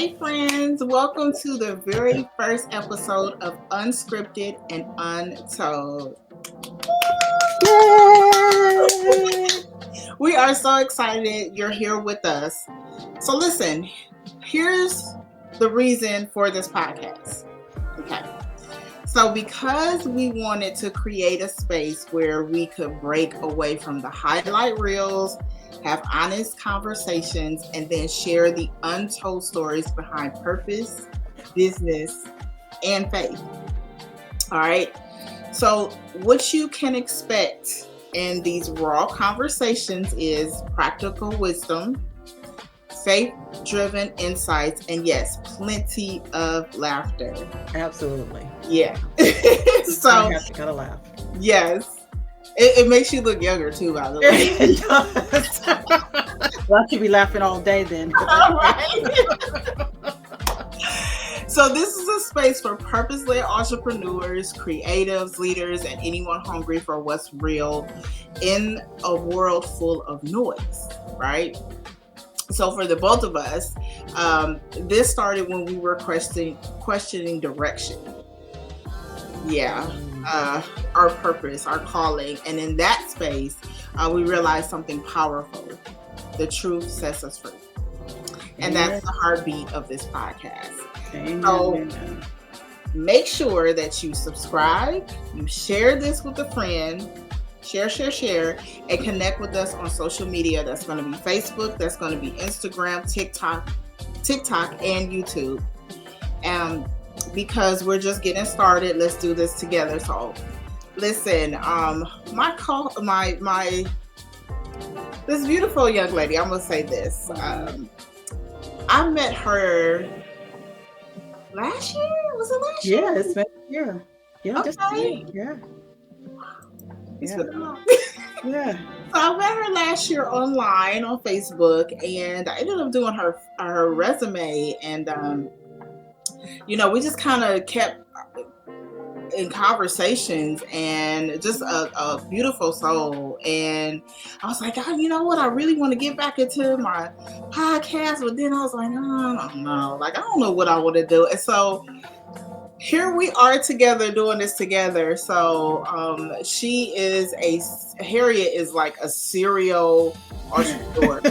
Hey friends, welcome to the very first episode of Unscripted and Untold. Yay! We are so excited you're here with us. So listen, here's the reason for this podcast. Okay. So because we wanted to create a space where we could break away from the highlight reels, have honest conversations, and then share the untold stories behind purpose, business, and faith. All right. So what you can expect in these raw conversations is practical wisdom, faith-driven insights, and yes, plenty of laughter. Absolutely. Yeah. So I have to kind of laugh. Yes. It makes you look younger too, by the way. It does. Well, I should be laughing all day then. All right. So this is a space for purpose-led entrepreneurs, creatives, leaders, and anyone hungry for what's real in a world full of noise, right? So for the both of us, this started when we were questioning direction. Yeah. Our purpose, our calling. And in that space, we realized something powerful. The truth sets us free. And that's the heartbeat of this podcast. Amen. So make sure that you subscribe, you share this with a friend, share, and connect with us on social media. That's going to be Facebook, that's going to be Instagram, TikTok, and YouTube. Because we're just getting started, let's do this together. So listen, this beautiful young lady, I'm gonna say this. I met her last year. Was it last year? Yeah, it's been a year. Yeah, Okay. just a year. Yeah. It's Yeah. been a long. Yeah. So I met her last year online on Facebook, and I ended up doing her resume, and we just kind of kept in conversations, and just a beautiful soul. And I was like, oh, you know what? I really want to get back into my podcast, but then I was like, oh, I don't know. Like, I don't know what I want to do. And so here we are together doing this together. So Harriet is like a serial entrepreneur.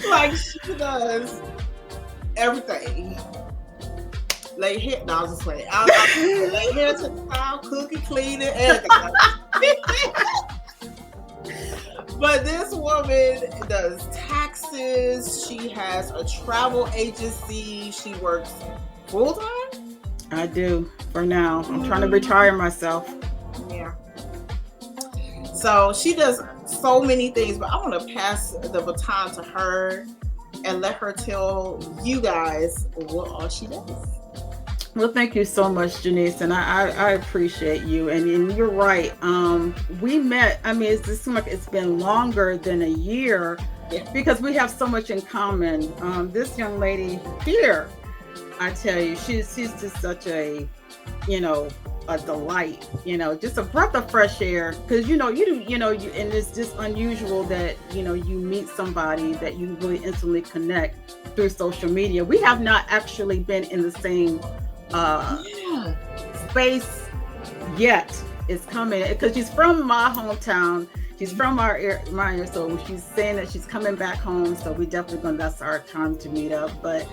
Like, she does everything. Lay hair, no, I was just playing. I lay hair to the towel, cook and clean it, everything. But this woman does taxes. She has a travel agency. She works full time. I do for now. I'm trying to retire myself. Yeah. So she does so many things, but I want to pass the baton to her and let her tell you guys what all she does. Well, thank you so much, Janice, and I appreciate you. And you're right. We met. I mean, it's been longer than a year, because we have so much in common. This young lady here, I tell you, she's just such a delight. Just a breath of fresh air. Because and it's just unusual that you meet somebody that you really instantly connect through social media. We have not actually been in the same space yet. It's coming because she's from my hometown. She's from our area, so she's saying that she's coming back home. So we definitely that's our time to meet up. But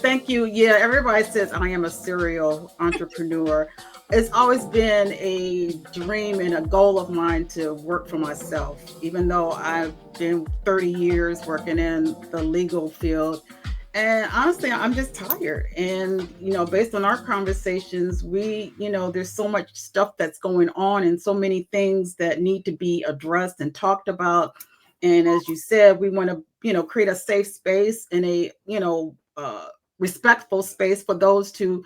thank you. Yeah, everybody says I am a serial entrepreneur. It's always been a dream and a goal of mine to work for myself, even though I've been 30 years working in the legal field. And honestly, I'm just tired. And, based on our conversations, there's so much stuff that's going on and so many things that need to be addressed and talked about. And as you said, we want to, create a safe space and a, respectful space for us to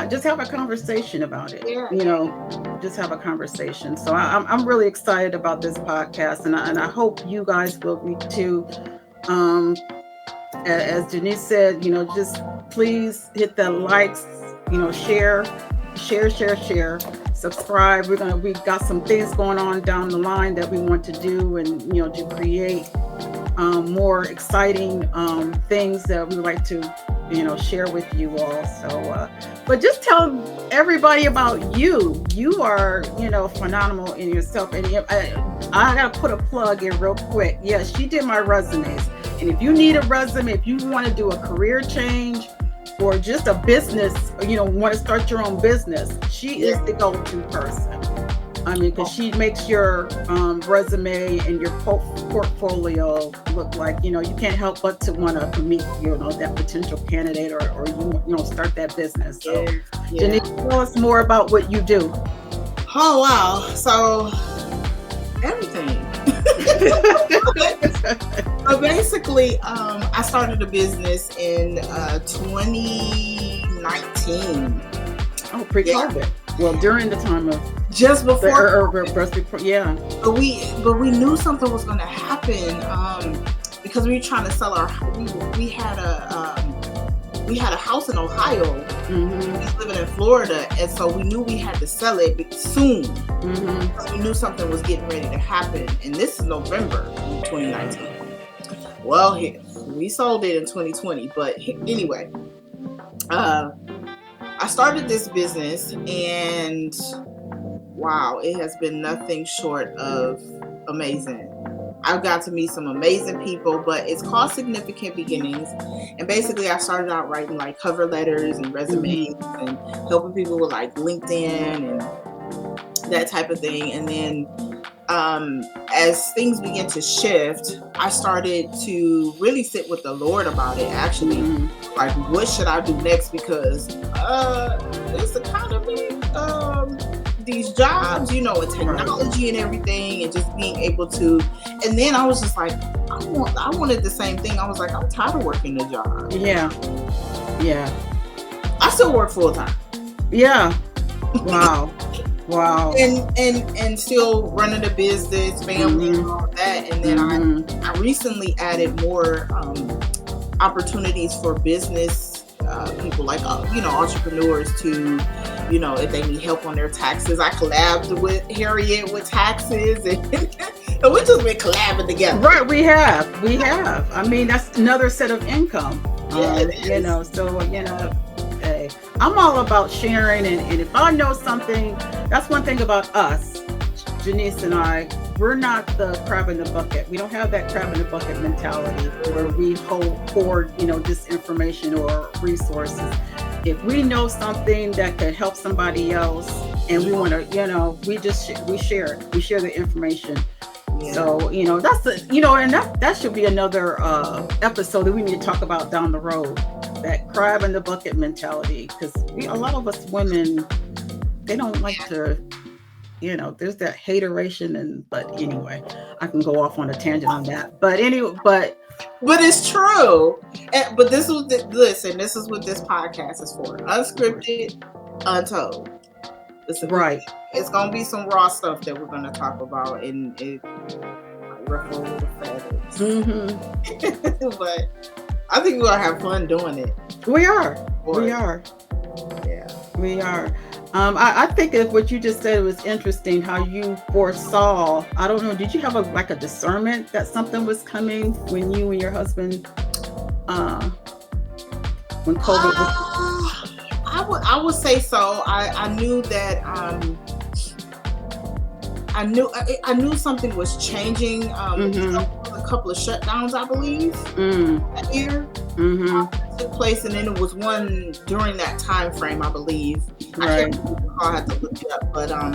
just have a conversation about it. Just have a conversation. So I'm really excited about this podcast, and I hope you guys will be too. As Janice said, just please hit the likes, share, subscribe. We got some things going on down the line that we want to do and, to create more exciting things that we would like to, share with you all. So, but just tell everybody about you. You are, phenomenal in yourself. And I got to put a plug in real quick. Yes, she did my resumes. And if you need a resume, if you want to do a career change or just a business, want to start your own business, she is the go-to person. I mean, because she makes your resume and your portfolio look like, you can't help but to want to meet, that potential candidate or start that business. So, Janice, tell us more about what you do. Oh, wow. So, everything. So basically, I started a business in 2019. Oh, pre-COVID. Well, during the time of just before, yeah. But we knew something was going to happen because we were trying to sell we had a house in Ohio. Mm-hmm. We was living in Florida, and so we knew we had to sell it soon. Mm-hmm. We knew something was getting ready to happen, and this is November 2019. Well, we sold it in 2020, but anyway, I started this business, and wow, it has been nothing short of amazing. I've got to meet some amazing people, but it's called Significant Beginnings. And basically, I started out writing like cover letters and resumes and helping people with like LinkedIn and that type of thing. And then as things began to shift, I started to really sit with the Lord about it. Actually, like, what should I do next? Because this economy, these jobs, and technology and everything, and just being able to. And then I was just like, I wanted the same thing. I was like, I'm tired of working the job. Yeah. I still work full time. Yeah. Wow. Wow. And still running a business, family, and all that. And then I recently added more opportunities for business people, like entrepreneurs to, if they need help on their taxes. I collabed with Harriet with taxes, and we just been collabing together. Right, we have. I mean, that's another set of income. Yeah, so hey, I'm all about sharing, and if I know something, that's one thing about us, Janice and I. We're not the crab in the bucket. We don't have that crab in the bucket mentality where we hoard, this information or resources. If we know something that could help somebody else, and we want to, we share it. We share the information. Yeah. So, that's and that should be another episode that we need to talk about down the road. That crab in the bucket mentality, because a lot of us women, they don't like to. There's that hateration, but anyway, I can go off on a tangent on that. But anyway, but it's true. But this is what this podcast is for. Unscripted, Untold. Right. It's gonna be some raw stuff that we're gonna talk about, and it might ruffle the feathers. Mm-hmm. But I think we're gonna have fun doing it. We are. Yeah. We are. I think that what you just said was interesting, how you foresaw, I don't know, did you have a discernment that something was coming when you and your husband, when COVID was? I would say so. I knew that, I knew something was changing. A couple of shutdowns, I believe, that year. Took place, and then it was one during that time frame, I believe. Right. I can't remember, I had to look it up, but I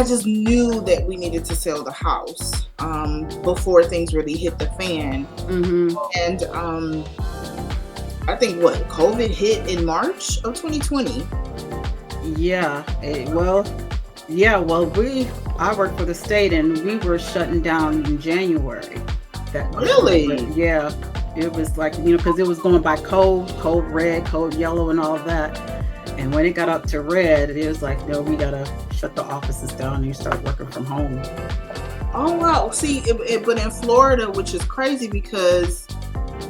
just knew that we needed to sell the house before things really hit the fan. And I think COVID hit in March of 2020. I worked for the state, and we were shutting down in January. Really? Yeah. It was like, because it was going by code red, code yellow, and all that. And when it got up to red, it was like, no, we got to shut the offices down and you start working from home. Oh, wow. See, but in Florida, which is crazy because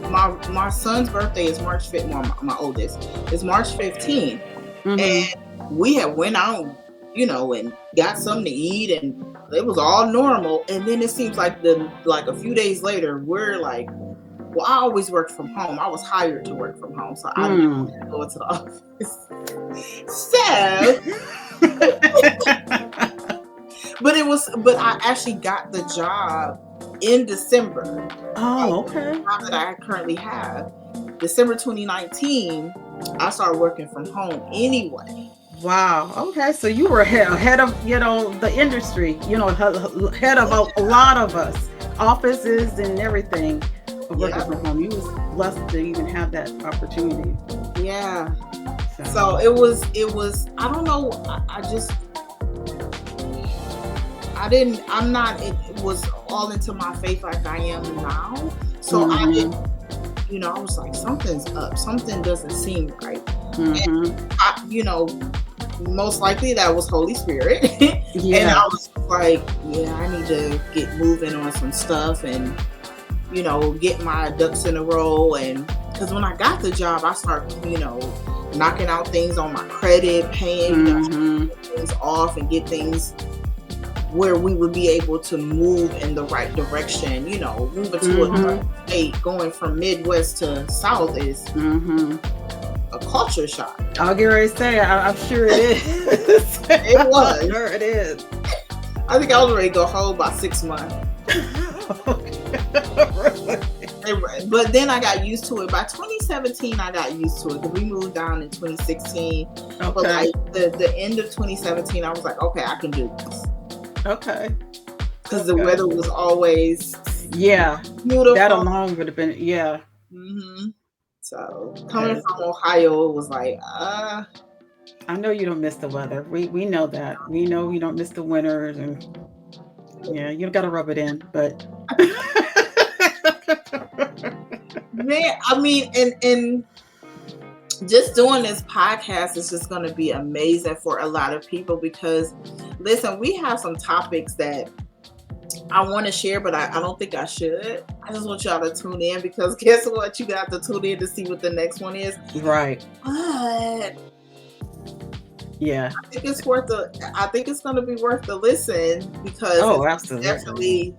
my son's birthday is March 5th. Well, my oldest is March 15th. And we had went out, and got something to eat and it was all normal. And then it seems like a few days later, we're like, well, I always worked from home. I was hired to work from home, so I didn't go into the office. So, but I actually got the job in December. Oh, okay. The job that I currently have, December 2019, I started working from home anyway. Wow. Okay. So you were ahead of, the industry, ahead of a lot of us, offices and everything. Working from home, you was blessed to even have that opportunity. Yeah. So it was. I don't know. I'm not. It was all into my faith like I am now. So I didn't. I was like, something's up. Something doesn't seem right. And most likely that was Holy Spirit. And I was like, I need to get moving on some stuff and get my ducks in a row. And because when I got the job, I started knocking out things on my credit, paying things off, and get things where we would be able to move in the right direction. Moving to another state, going from Midwest to South is a culture shock. I'll get ready to say, I'm sure it is. It was. I'm sure it is. I think I was ready to go home by 6 months. But then I got used to it. By 2017, I got used to it because we moved down in 2016. Okay. But like the end of 2017, I was like, okay, I can do this. Okay. Because the weather was always beautiful. That alone would have been So coming from Ohio, it was like I know you don't miss the weather. We know that. We know you don't miss the winters, and you got to rub it in, but. Man, I mean, and just doing this podcast is just going to be amazing for a lot of people because, listen, we have some topics that I want to share, but I don't think I should. I just want y'all to tune in because guess what? You got to tune in to see what the next one is. Right. But I think it's going to be worth the listen because absolutely. Definitely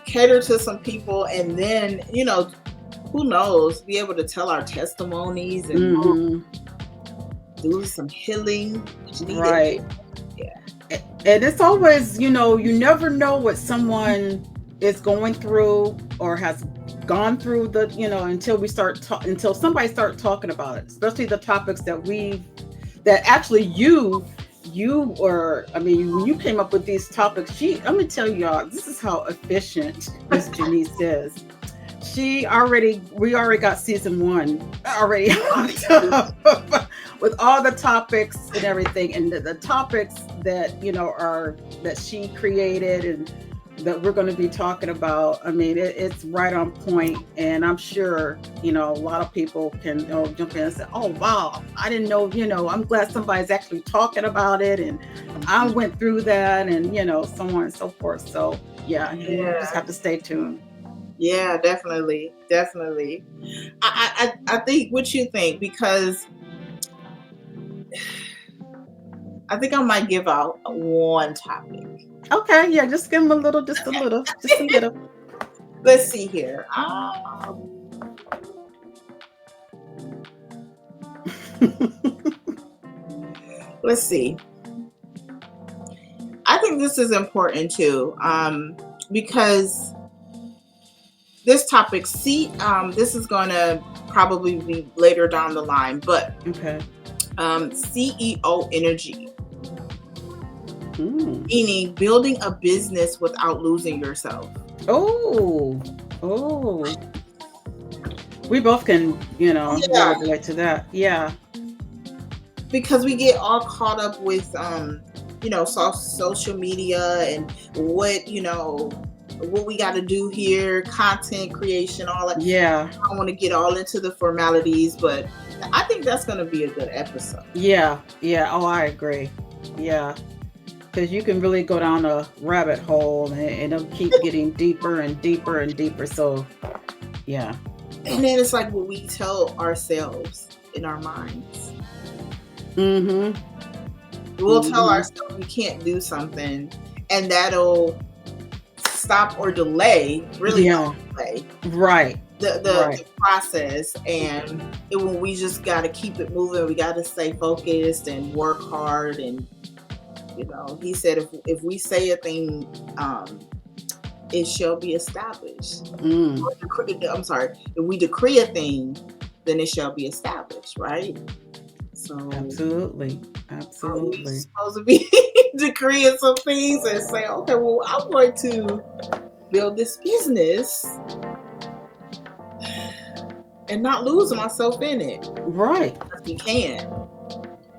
cater to some people, and then who knows, be able to tell our testimonies and do some healing. Right. And it's always, you never know what someone is going through or has gone through until somebody starts talking about it, especially the topics when you came up with these topics, I'm going to tell y'all, this is how efficient Miss Janice is. We already got season 1 already with all the topics and everything, and the topics that that she created and that we're going to be talking about. I mean, it's right on point, and I'm sure a lot of people can jump in and say, "Oh wow, I didn't know." I'm glad somebody's actually talking about it, and I went through that, and so on and so forth. So you just have to stay tuned. Yeah, definitely. I think what you think, because I think I might give out one topic. Okay, just give them a little. Let's see here. Let's see. I think this is important too, because this topic, this is going to probably be later down the line, but CEO energy. Meaning building a business without losing yourself. Oh. We both can, relate to that. Yeah. Because we get all caught up with, social media and what we got to do here, content creation, all that. Yeah. I don't want to get all into the formalities, but I think that's going to be a good episode. Yeah. Oh, I agree. Yeah. Because you can really go down a rabbit hole and it'll keep getting deeper and deeper and deeper. So, yeah. And then it's like what we tell ourselves in our minds. We'll tell ourselves we can't do something, and that'll stop or delay, really delay, right, the process. And when we just got to keep it moving, we got to stay focused and work hard. And he said if we say a thing, it shall be established. I'm sorry, if we decree a thing, then it shall be established, right? So absolutely. We're supposed to be decreeing some things and say, okay, well, I'm going to build this business and not lose myself in it. Right. We can.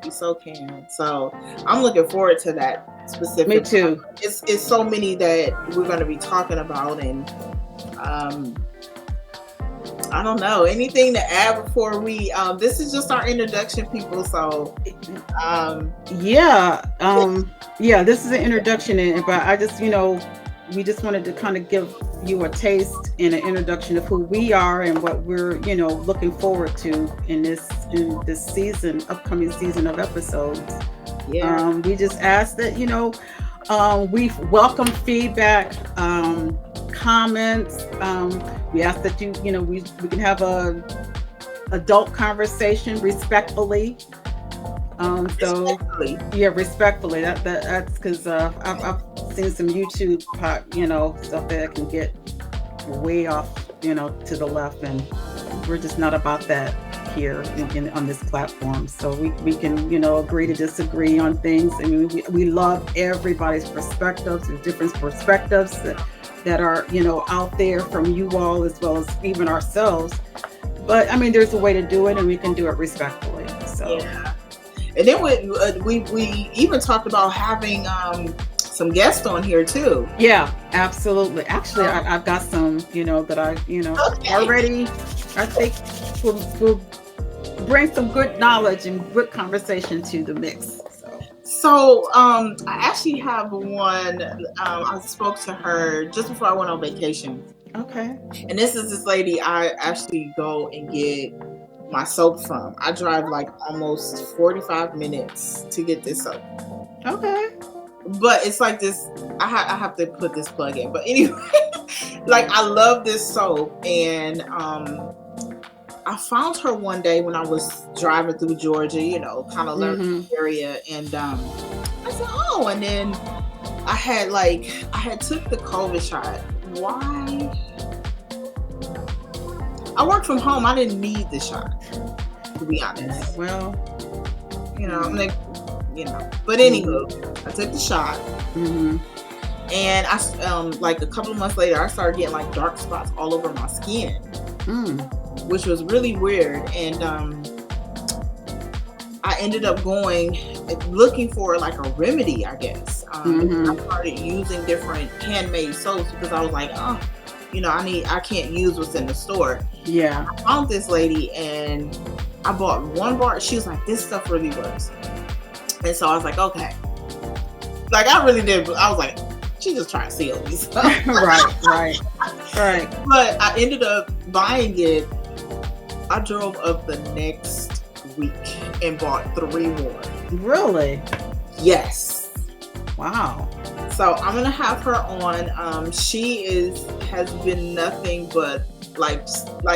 We so can. So I'm looking forward to that specific. Me too. It's so many that we're going to be talking about, and I don't know, anything to add before we this is just our introduction, people. So this is an introduction, but I just we just wanted to kind of give you a taste and an introduction of who we are and what we're looking forward to in this upcoming season of episodes. We just ask that we welcome feedback, comments. We ask that we can have a adult conversation respectfully. Respectfully. That's because I've seen some YouTube stuff that can get way off to the left, and we're just not about that here on this platform. So we can agree to disagree on things. I mean, we love everybody's perspectives. There's different perspectives that are out there from you all as well as even ourselves. But I mean, there's a way to do it, and we can do it respectfully. So yeah. And then we even talked about having some guests on here too. Yeah, absolutely. Actually, I've got some that I already. I think we'll bring some good knowledge and good conversation to the mix. So I actually have one. I spoke to her just before I went on vacation. Okay. And this is this lady I actually go and get my soap from. I drive like almost 45 minutes to get this soap. Okay. But it's like this, I have to put this plug in. But anyway, like I love this soap. And I found her one day when I was driving through Georgia, kind of learning the area. And I said, oh, and then I had took the COVID shot. Why? I work from home. I didn't need the shot, to be honest. Well, I'm like, but anywho, I took the shot. And I, like a couple of months later, I started getting like dark spots all over my skin, which was really weird. And I ended up looking for like a remedy, I guess. I started using different handmade soaps because I was like, I can't use what's in the store. Yeah. I found this lady and I bought one bar. She was like, this stuff really works. And so I was like, okay. Like I really did. I was like, she just trying to sell me stuff. Right. But I ended up buying it. I drove up the next week and bought 3 more. Really? Yes. Wow. So I'm gonna have her on. She has been nothing but like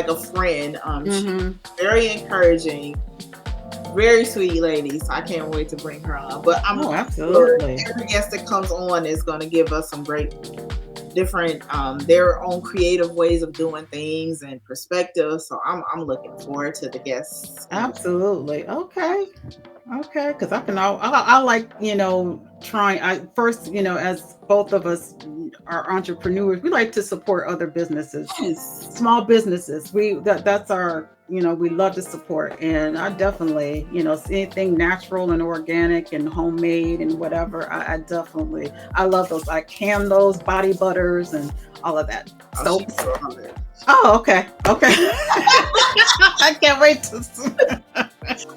a friend. She's very encouraging, very sweet lady. So I can't wait to bring her on. But I'm absolutely sure every guest that comes on is gonna give us some great different their own creative ways of doing things and perspectives. So I'm looking forward to the guests. Absolutely. Okay, because I like trying. As both of us are entrepreneurs, we like to support other businesses, small businesses. That's our we love to support. And I definitely anything natural and organic and homemade and whatever. I love those, like candles, body butters, and all of that. Soaps. Oh, okay. I can't wait to see.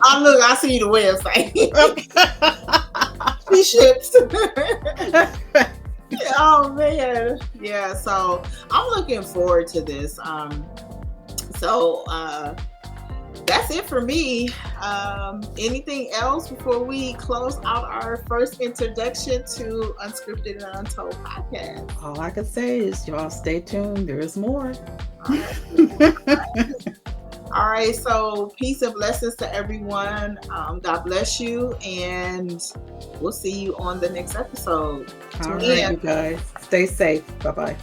I see the website. She ships. Oh man. Yeah, so I'm looking forward to this. that's it for me. Anything else before we close out our first introduction to Unscripted and Untold podcast? All I can say is y'all stay tuned. There is more. All right. All right. So peace and blessings to everyone. God bless you, and we'll see you on the next episode. All right, you guys. Stay safe. Bye-bye.